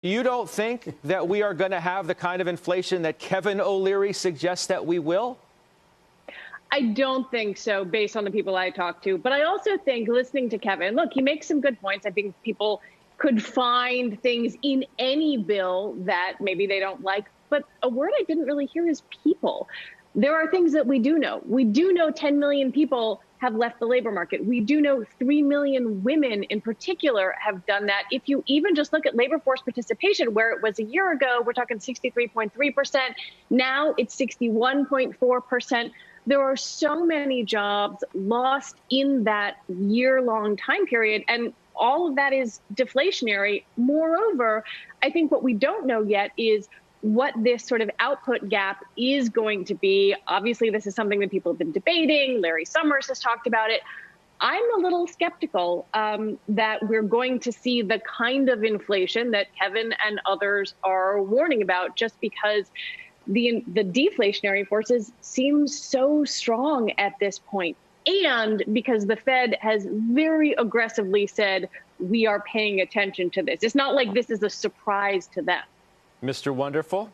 You don't think that we are going to have the kind of inflation that Kevin O'Leary suggests that we will? I don't think so, based on the people I talk to. But I also think, listening to Kevin, look, he makes some good points. I think people could find things in any bill that maybe they don't like. But a word I didn't really hear is people. There are things that we do know. We do know 10 million people have left the labor market. We do know 3 million women in particular have done that. If you even just look at labor force participation, where it was a year ago, we're talking 63.3%. Now it's 61.4%. There are so many jobs lost in that year-long time period, and all of that is deflationary. Moreover, I think what we don't know yet is what this sort of output gap is going to be. Obviously, this is something that people have been debating. Larry Summers has talked about it. I'm a little skeptical that we're going to see the kind of inflation that Kevin and others are warning about, just because the deflationary forces seem so strong at this point. And because the Fed has very aggressively said, we are paying attention to this. It's not like this is a surprise to them. Mr. Wonderful?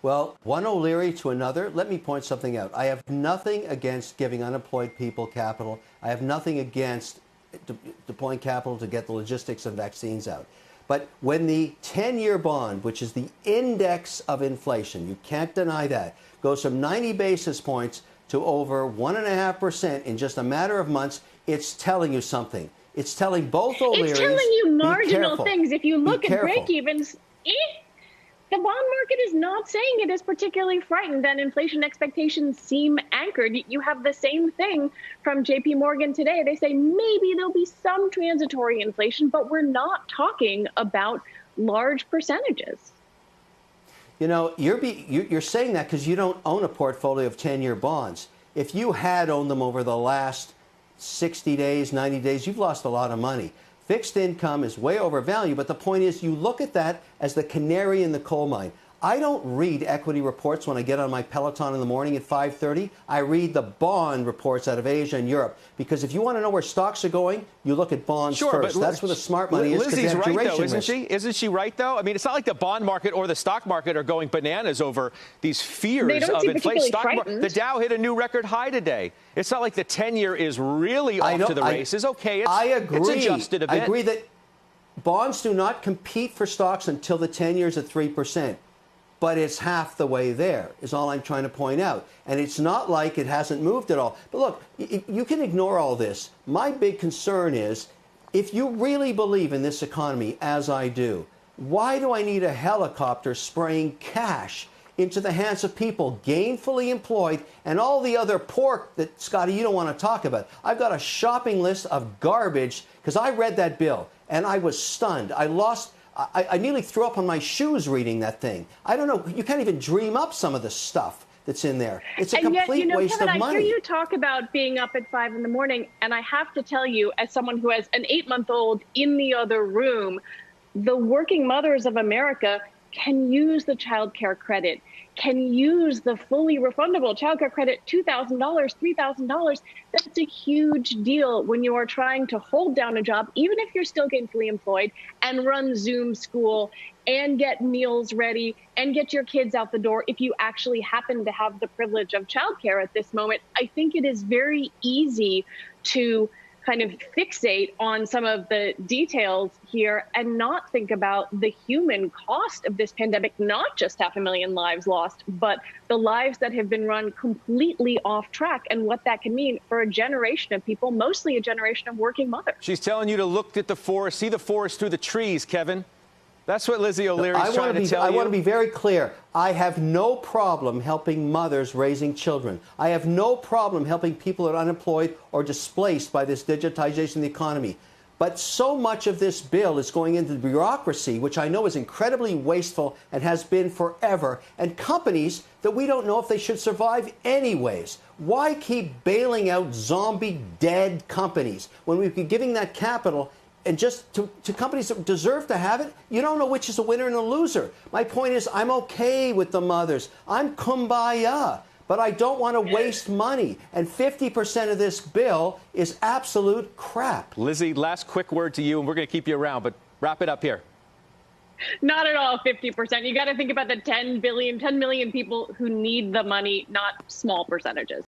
Well, one O'Leary to another, let me point something out. I have nothing against giving unemployed people capital. I have nothing against deploying capital to get the logistics of vaccines out. But when the 10-year bond, which is the index of inflation, you can't deny that, goes from 90 basis points to over 1.5% in just a matter of months, it's telling you something. It's telling both O'Learys. It's telling you marginal things. If you look at break-evens, the bond market is not saying it is particularly frightened, and inflation expectations seem anchored. You have the same thing from JP Morgan today. They say maybe there'll be some transitory inflation, but we're not talking about large percentages. You know, you're saying that because you don't own a portfolio of 10-year bonds. If you had owned them over the last 60 days, 90 days, you've lost a lot of money. Fixed income is way overvalued, but the point is you look at that as the canary in the coal mine. I don't read equity reports when I get on my Peloton in the morning at 5:30. I read the bond reports out of Asia and Europe, because if you want to know where stocks are going, you look at bonds first. That's where the smart money is. Lizzie's right, though, isn't she? Isn't she right, though? I mean, it's not like the bond market or the stock market are going bananas over these fears of inflation. The Dow hit a new record high today. It's not like the 10-year is really off to the races. Okay, I agree. It's adjusted a bit. I agree that bonds do not compete for stocks until the 10 years at 3%. But it's half the way there, is all I'm trying to point out. And it's not like it hasn't moved at all. But look, you can ignore all this. My big concern is, if you really believe in this economy, as I do, why do I need a helicopter spraying cash into the hands of people gainfully employed and all the other pork that, Scotty, you don't want to talk about? I've got a shopping list of garbage, because I read that bill and I was stunned. I nearly threw up on my shoes reading that thing. I don't know. You can't even dream up some of the stuff that's in there. It's a complete waste of money. I hear you talk about being up at 5 in the morning, and I have to tell you, as someone who has an 8-month-old in the other room, the working mothers of America can use the child care credit, can use the fully refundable child care credit, $2,000, $3,000. That's a huge deal when you are trying to hold down a job, even if you're still gainfully employed, and run Zoom school and get meals ready and get your kids out the door if you actually happen to have the privilege of child care at this moment. I think it is very easy to kind of fixate on some of the details here and not think about the human cost of this pandemic, not just 500,000 lives lost, but the lives that have been run completely off track and what that can mean for a generation of people, mostly a generation of working mothers. She's telling you to look at the forest, see the forest through the trees, Kevin. That's what Lizzie O'Leary's trying to tell you. I want to be very clear. I have no problem helping mothers raising children. I have no problem helping people that are unemployed or displaced by this digitization of the economy. But so much of this bill is going into the bureaucracy, which I know is incredibly wasteful and has been forever, and companies that we don't know if they should survive anyways. Why keep bailing out zombie dead companies when we could be giving that capital and just to companies that deserve to have it? You don't know which is a winner and a loser. My point is, I'm okay with the mothers. I'm kumbaya, but I don't want to waste money. And 50% of this bill is absolute crap. Lizzie, last quick word to you, and we're going to keep you around, but wrap it up here. Not at all 50%. You got to think about the 10 million people who need the money, not small percentages.